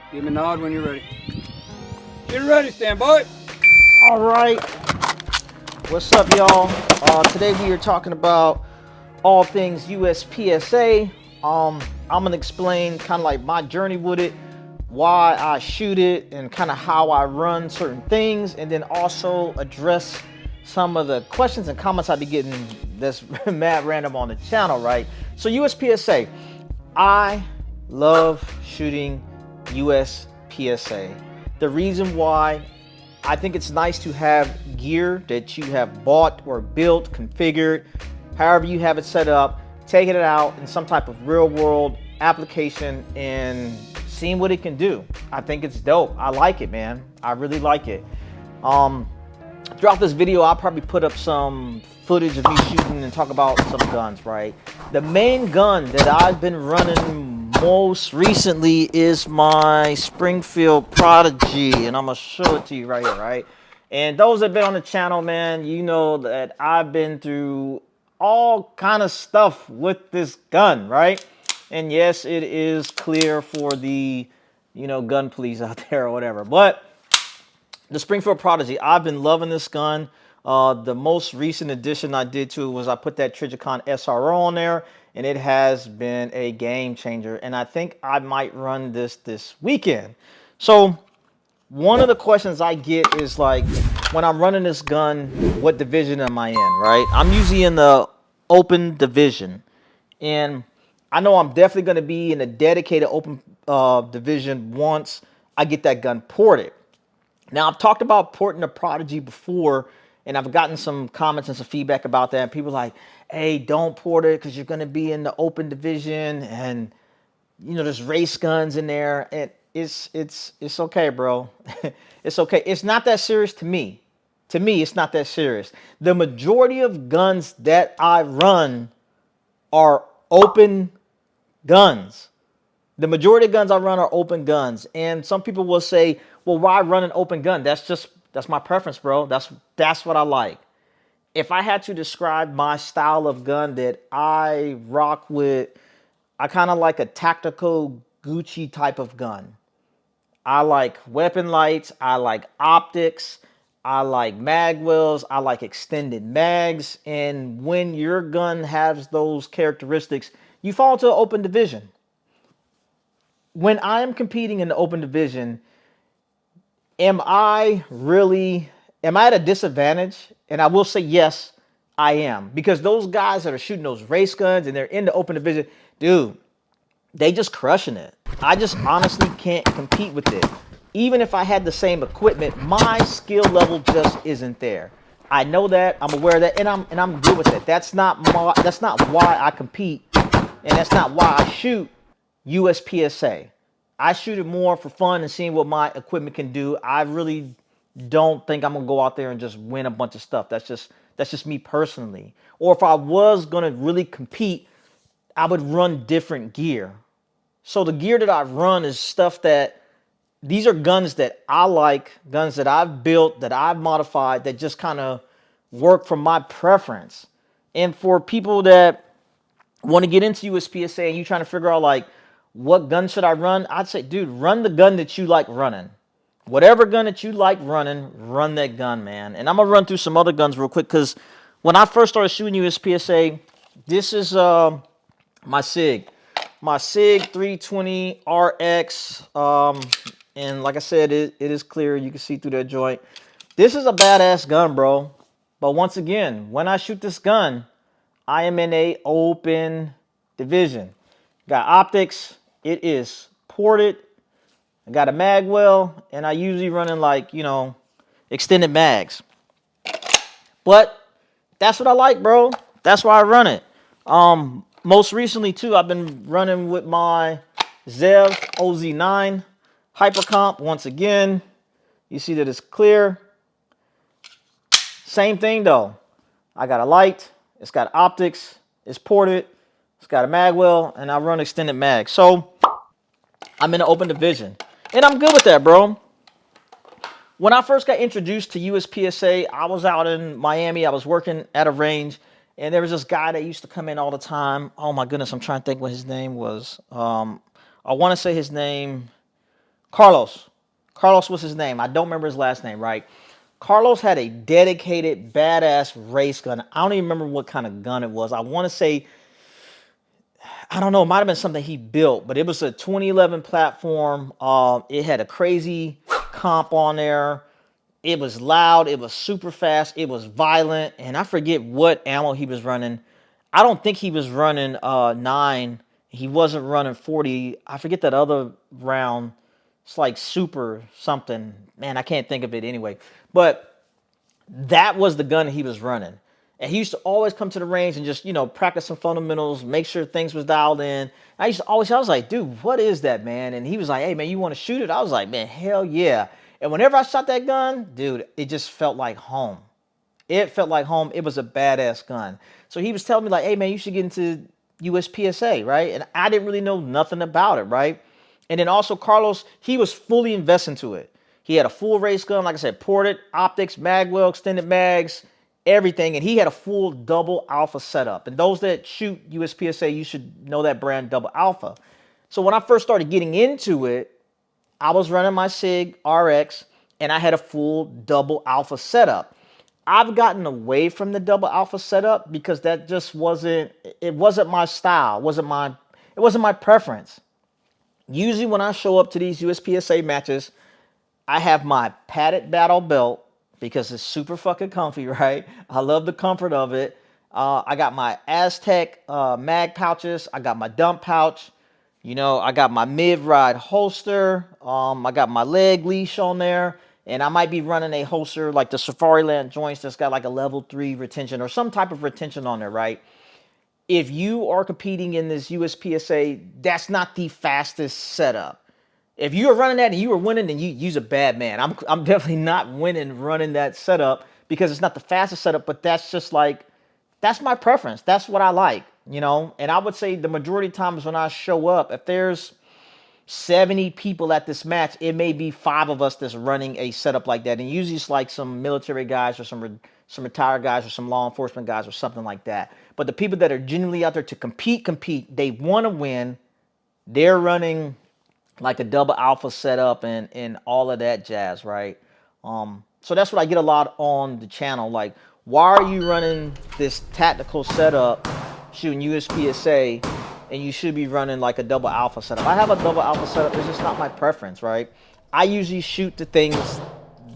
Give me a nod when you're ready. Get ready, stand by. All right. What's up, y'all? Today we are talking about all things USPSA. I'm gonna explain kind of like my journey with it, why I shoot it, and kind of how I run certain things, and then also address some of the questions and comments I be getting that's mad random on the channel, right? So USPSA, I love shooting USPSA. The reason why I think it's nice to have gear that you have bought or built, configured, however you have it set up, taking it out in some type of real world application and seeing what it can do. I think it's dope. I like it, man. I really like it. Throughout this video, I'll probably put up some footage of me shooting and talk about some guns, right? The main gun that I've been running most recently is my Springfield Prodigy, and I'm gonna show it to you right here, right? And those that have been on the channel, man, you know that I've been through all kind of stuff with this gun, right? And yes, it is clear for the, gun police out there or whatever, but the Springfield Prodigy, I've been loving this gun. The most recent addition I did to it was I put that Trijicon SRO on there, and it has been a game changer. And I think I might run this weekend. So one of the questions I get is like, when I'm running this gun, what division am I in, right? I'm usually in the open division. And I know I'm definitely going to be in a dedicated open division once I get that gun ported. Now, I've talked about porting the Prodigy before, and I've gotten some comments and some feedback about that. People like, hey, don't port it because you're going to be in the open division, and there's race guns in there. And it's okay, bro. It's okay. It's not that serious to me. To me, it's not that serious. The majority of guns that I run are open guns. The majority of guns I run are open guns. And some people will say, well, why run an open gun? That's my preference, bro. That's what I like. If I had to describe my style of gun that I rock with, I kind of like a tactical Gucci type of gun. I like weapon lights. I like optics. I like mag wells. I like extended mags. And when your gun has those characteristics, you fall into an open division. When I am competing in the open division, am I at a disadvantage? And I will say yes, I am. Because those guys that are shooting those race guns and they're in the open division, dude, they just crushing it. I just honestly can't compete with it. Even if I had the same equipment, my skill level just isn't there. I know that, I'm aware of that, and I'm good with it. That's not why I compete, and that's not why I shoot USPSA. I shoot it more for fun and seeing what my equipment can do. I really don't think I'm gonna go out there and just win a bunch of stuff. That's just me personally. Or if I was gonna really compete, I would run different gear. So the gear that I run is stuff that, these are guns that I like, guns that I've built, that I've modified, that just kind of work for my preference. And for people that want to get into USPSA and you trying to figure out like, what gun should I run? I'd say, dude, run the gun that you like running. Whatever gun that you like running, run that gun, man. And I'm going to run through some other guns real quick because when I first started shooting USPSA, this is my Sig P320RX. And like I said, it is clear. You can see through that joint. This is a badass gun, bro. But once again, when I shoot this gun, I am in a open division. Got optics. It is ported. I got a mag well, and I usually run in like, extended mags. But that's what I like, bro. That's why I run it. Most recently too, I've been running with my Zev Oz9 HyperComp. Once again, you see that it's clear. Same thing though. I got a light. It's got optics. It's ported. It's got a mag well, and I run extended mag. So I'm in an open division, and I'm good with that, bro. When I first got introduced to USPSA, I was out in Miami. I was working at a range, and there was this guy that used to come in all the time. Oh my goodness, I'm trying to think what his name was. I want to say his name Carlos. Carlos was his name. I don't remember his last name, right? Carlos had a dedicated, badass race gun. I don't even remember what kind of gun it was. I want to say, I don't know, it might have been something he built, but it was a 2011 platform. It had a crazy comp on there. It was loud. It was super fast. It was violent. And I forget what ammo he was running. I don't think he was running 9. He wasn't running 40. I forget that other round. It's like super something. Man, I can't think of it anyway. But that was the gun he was running. And he used to always come to the range and just, practice some fundamentals, make sure things was dialed in. I was like, dude, what is that, man? And he was like, hey, man, you want to shoot it? I was like, man, hell yeah. And whenever I shot that gun, dude, it just felt like home. It felt like home. It was a badass gun. So he was telling me like, hey, man, you should get into USPSA, right? And I didn't really know nothing about it, right? And then also Carlos, he was fully invested into it. He had a full race gun, like I said, ported, optics, magwell, extended mags, everything. And he had a full double alpha setup. And those that shoot USPSA, you should know that brand, double alpha. So when I first started getting into it, I was running my Sig RX and I had a full double alpha setup. I've gotten away from the double alpha setup because that just wasn't my style. It wasn't my preference. Usually when I show up to these USPSA matches, I have my padded battle belt because it's super fucking comfy, right? I love the comfort of it. I got my Aztec mag pouches. I got my dump pouch. I got my mid-ride holster. I got my leg leash on there. And I might be running a holster like the Safariland joints that's got like a level 3 retention or some type of retention on there, right? If you are competing in this USPSA, that's not the fastest setup. If you are running that and you are winning, then you're a bad man. I'm definitely not winning running that setup because it's not the fastest setup, but that's just like, that's my preference. That's what I like, And I would say the majority of times when I show up, if there's 70 people at this match, it may be 5 of us that's running a setup like that. And usually it's like some military guys or some retired guys or some law enforcement guys or something like that. But the people that are genuinely out there to compete, they want to win. They're running like a double alpha setup and all of that jazz, right? So that's what I get a lot on the channel. Like, why are you running this tactical setup shooting USPSA and you should be running like a double alpha setup? I have a double alpha setup. It's just not my preference, right? I usually shoot the things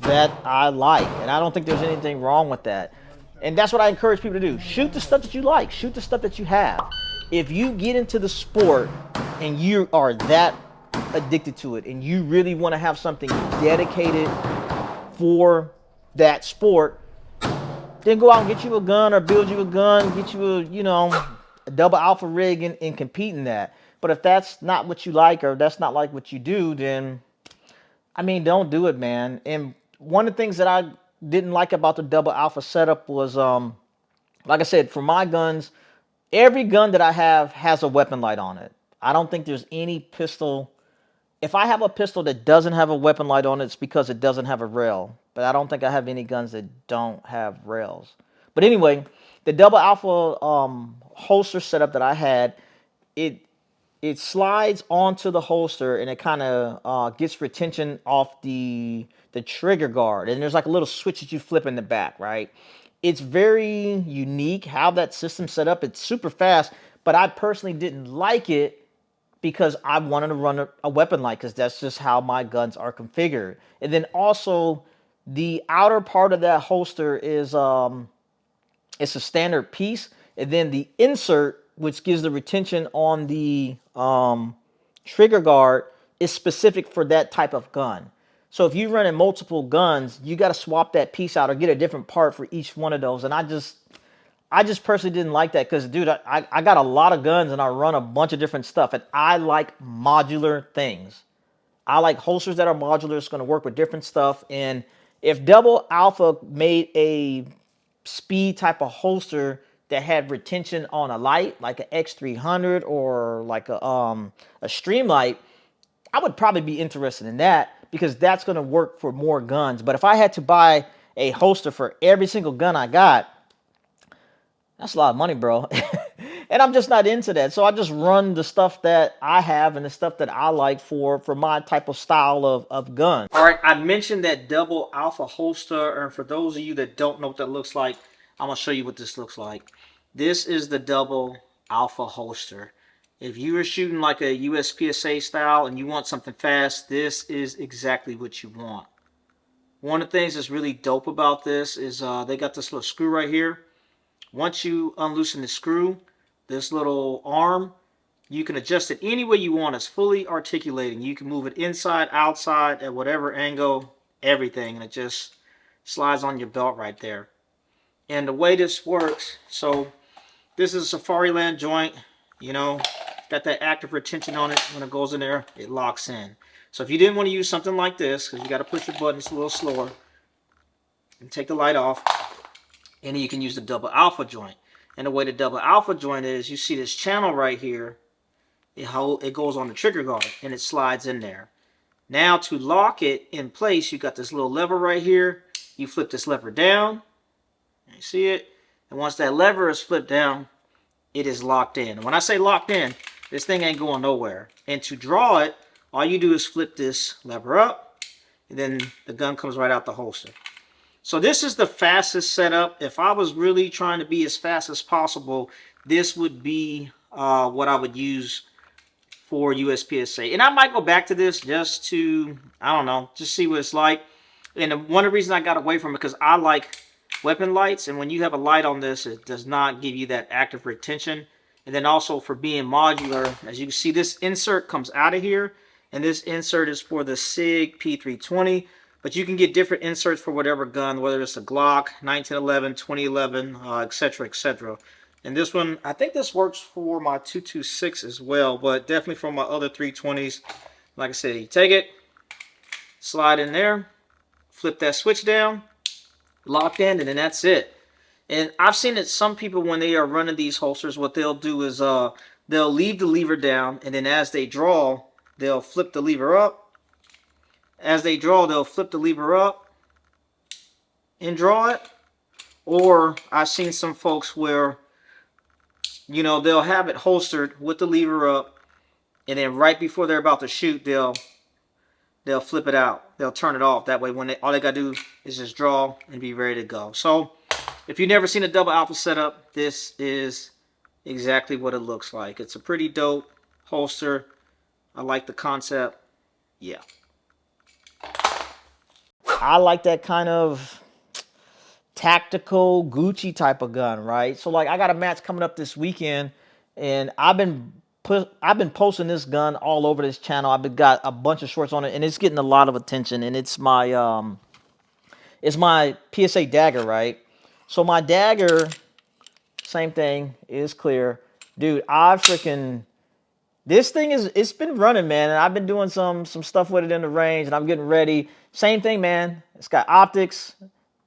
that I like, and I don't think there's anything wrong with that. And that's what I encourage people to do. Shoot the stuff that you like. Shoot the stuff that you have. If you get into the sport and you are that addicted to it and you really want to have something dedicated for that sport, then go out and get you a gun or build you a gun, get you a double alpha rig and compete in that. But if that's not what you like or that's not like what you do, then don't do it, man. And one of the things that I didn't like about the double alpha setup was, like I said, for my guns, every gun that I have has a weapon light on it. I don't think there's any pistol. If I have a pistol that doesn't have a weapon light on it, it's because it doesn't have a rail. But I don't think I have any guns that don't have rails. But anyway, the double alpha holster setup that I had, it slides onto the holster and it kind of gets retention off the trigger guard. And there's like a little switch that you flip in the back, right? It's very unique how that system's set up. It's super fast, but I personally didn't like it because I wanted to run a weapon light because that's just how my guns are configured. And then also the outer part of that holster is it's a standard piece, and then the insert, which gives the retention on the trigger guard, is specific for that type of gun. So if you're running multiple guns, you got to swap that piece out or get a different part for each one of those. And I just personally didn't like that because, dude, I got a lot of guns and I run a bunch of different stuff. And I like modular things. I like holsters that are modular. It's going to work with different stuff. And if Double Alpha made a speed type of holster that had retention on a light, like an X300 or like a Streamlight, I would probably be interested in that because that's going to work for more guns. But if I had to buy a holster for every single gun I got, that's a lot of money, bro. And I'm just not into that. So I just run the stuff that I have and the stuff that I like for my type of style of gun. All right, I mentioned that double alpha holster, and for those of you that don't know what that looks like, I'm gonna show you what this looks like. This is the double alpha holster. If you are shooting like a USPSA style and you want something fast, this is exactly what you want. One of the things that's really dope about this is they got this little screw right here. Once you unloosen the screw, this little arm, you can adjust it any way you want. It's fully articulating. You can move it inside, outside, at whatever angle, everything. And it just slides on your belt right there. And the way this works, so this is a Safariland joint, you know, got that active retention on it. When it goes in there, it locks in. So if you didn't want to use something like this, because you got to push your buttons a little slower, and take the light off, and then you can use the double alpha joint. And the way the double alpha joint is, you see this channel right here, it goes on the trigger guard, and it slides in there. Now to lock it in place, you got this little lever right here. You flip this lever down, you see it? And once that lever is flipped down, it is locked in. And when I say locked in, this thing ain't going nowhere. And to draw it, all you do is flip this lever up, and then the gun comes right out the holster. So this is the fastest setup. If I was really trying to be as fast as possible, this would be what I would use for USPSA. And I might go back to this just to, I don't know, just see what it's like. And one of the reasons I got away from it, because I like weapon lights, and when you have a light on this, it does not give you that active retention. And then also for being modular, as you can see, this insert comes out of here, and this insert is for the Sig P320, but you can get different inserts for whatever gun, whether it's a Glock, 1911, 2011, etc., etc. And this one, I think this works for my 226 as well, but definitely for my other 320s. Like I said, you take it, slide in there, flip that switch down, locked in, and then that's it. And I've seen that some people, when they are running these holsters, what they'll do is they'll leave the lever down, and then as they draw, they'll flip the lever up. As they draw, they'll flip the lever up and draw it. Or I've seen some folks where, you know, they'll have it holstered with the lever up, and then right before they're about to shoot, they'll flip it out. They'll turn it off. That way, when all they got to do is just draw and be ready to go. So if you've never seen a double alpha setup, this is exactly what it looks like. It's a pretty dope holster. I like the concept. Yeah. I like that kind of tactical Gucci type of gun, right? So like I got a match coming up this weekend, and I've been posting this gun all over this channel. I've got a bunch of shorts on it, and it's getting a lot of attention. And it's my PSA Dagger, right? So my Dagger, same thing, is clear, dude. This thing it's been running, man, and I've been doing some stuff with it in the range, and I'm getting ready. Same thing, man. It's got optics.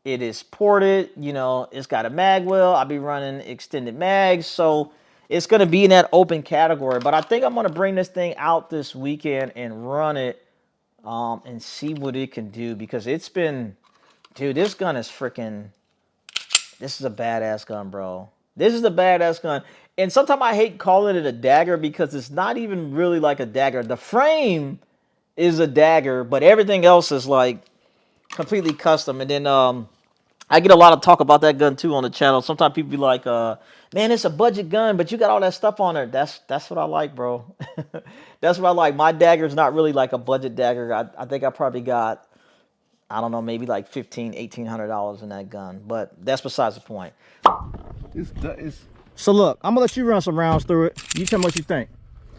It is ported. You know, it's got a mag well. I'll be running extended mags, so it's going to be in that open category. But I think I'm going to bring this thing out this weekend and run it and see what it can do, because it's been, dude, this gun is freaking, this is a badass gun, bro. This is a badass gun. And sometimes I hate calling it a dagger because it's not even really like a dagger. The frame is a dagger, but everything else is like completely custom. And then I get a lot of talk about that gun too on the channel. Sometimes people be like, man, it's a budget gun, but you got all that stuff on it. That's what I like, bro. That's what I like. My dagger is not really like a budget dagger. I think I probably got, I don't know, maybe like $1,500-$1,800 in that gun. But that's besides the point. So look, I'm gonna let you run some rounds through it. You tell me what you think.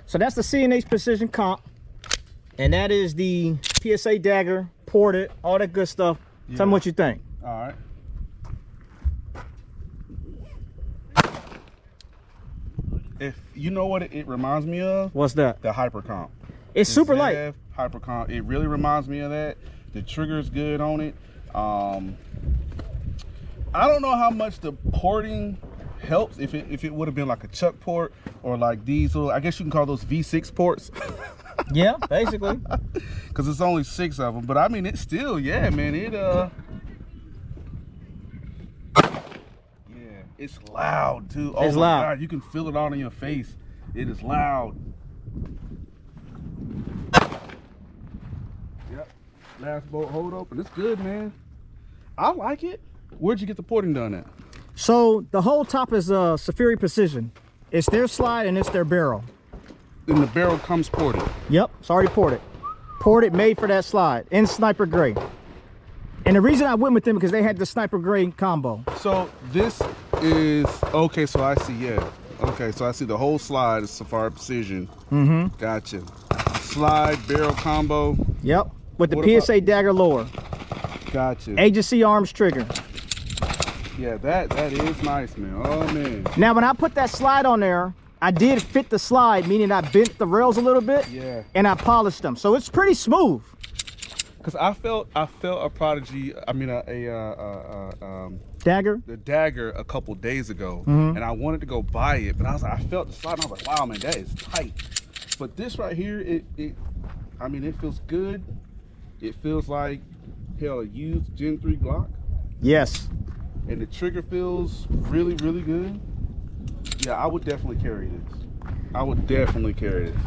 So that's the CNH Precision Comp, and that is the PSA Dagger, ported, all that good stuff. Yeah. Tell me what you think. All right. If you know what it reminds me of. What's that? The HyperComp. It's super light. HyperComp. It really reminds me of that. The trigger's good on it. I don't know how much the porting helps. If it would have been like a chuck port or like these little, I guess you can call those V6 ports. Yeah, basically. Because it's only 6 of them. But I mean, it's still, yeah, man. It's loud too. Oh it's my loud. God, you can feel it all in your face. It is loud. Yep. Last bolt hold open. It's good, man. I like it. Where'd you get the porting done at? So the whole top is Safari Precision. It's their slide and it's their barrel. And the barrel comes ported. Yep, it's already ported. Ported, made for that slide in Sniper Gray. And the reason I went with them because they had the Sniper Gray combo. So this is, okay, so I see, yeah. Okay, so I see the whole slide is Safari Precision. Mm-hmm. Gotcha. Slide, barrel combo. Yep, with the What PSA Dagger lower. Gotcha. Agency arms trigger. Yeah, that is nice, man. Oh, man. Now, when I put that slide on there, I did fit the slide, meaning I bent the rails a little bit. Yeah. And I polished them, so it's pretty smooth. Cause I felt a Prodigy, I mean Dagger? the Dagger a couple days ago, Mhm. and I wanted to go buy it, but I felt the slide, and I was like, wow, man, that is tight. But this right here, I mean, it feels good. It feels like, hell, a used Gen 3 Glock, Yes. and the trigger feels really, really good. Yeah, I would definitely carry this. I would definitely carry this.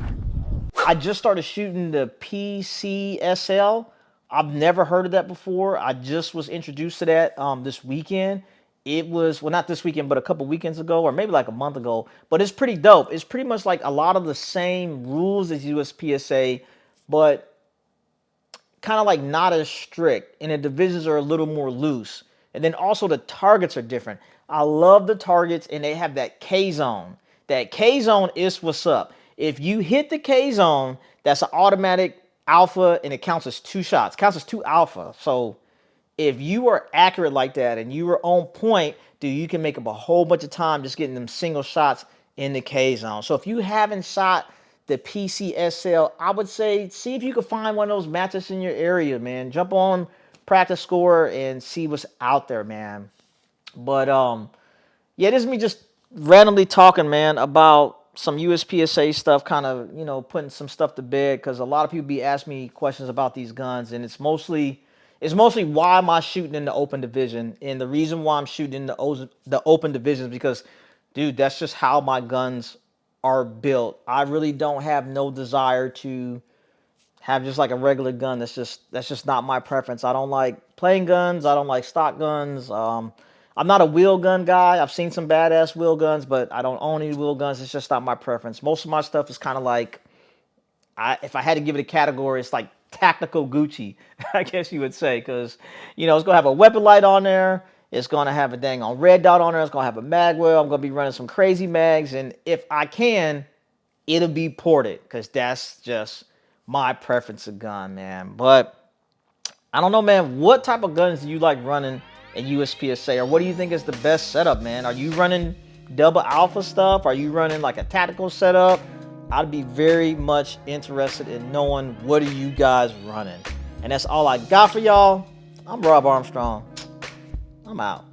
I just started shooting the PCSL. I've never heard of that before. I just was introduced to that this weekend. It was, well, not this weekend, but a couple weekends ago, or maybe like a month ago. But it's pretty dope. It's pretty much like a lot of the same rules as USPSA, but kind of like not as strict. And the divisions are a little more loose. And then also the targets are different. I love the targets, and they have that K-zone. That K-zone is what's up. If you hit the K-zone, that's an automatic alpha, and it counts as 2 shots. It counts as 2 alpha. So if you are accurate like that and you are on point, dude, you can make up a whole bunch of time just getting them single shots in the K-zone. So if you haven't shot the PCSL, I would say see if you can find one of those matches in your area, man. Jump on Practice Score and see what's out there, man. But yeah, this is me just randomly talking, man, about some USPSA stuff, kind of, you know, putting some stuff to bed, because a lot of people be asking me questions about these guns, and it's mostly why am I shooting in the open division, and the reason why I'm shooting in the open division is because, dude, that's just how my guns are built. I really don't have no desire to have just like a regular gun. That's just not my preference. I don't like playing guns. I don't like stock guns. I'm not a wheel gun guy. I've seen some badass wheel guns, but I don't own any wheel guns. It's just not my preference. Most of my stuff is kind of like, if I had to give it a category, it's like tactical Gucci, I guess you would say, because, you know, it's going to have a weapon light on there. It's going to have a dang on red dot on there. It's going to have a mag well. I'm going to be running some crazy mags, and if I can, it'll be ported, because that's just my preference of gun, man. But I don't know, man. What type of guns do you like running at USPSA, or what do you think is the best setup, man? Are you running double alpha stuff? Are you running like a tactical setup? I'd be very much interested in knowing what are you guys running. And that's all I got for y'all. I'm Rob Armstrong. I'm out.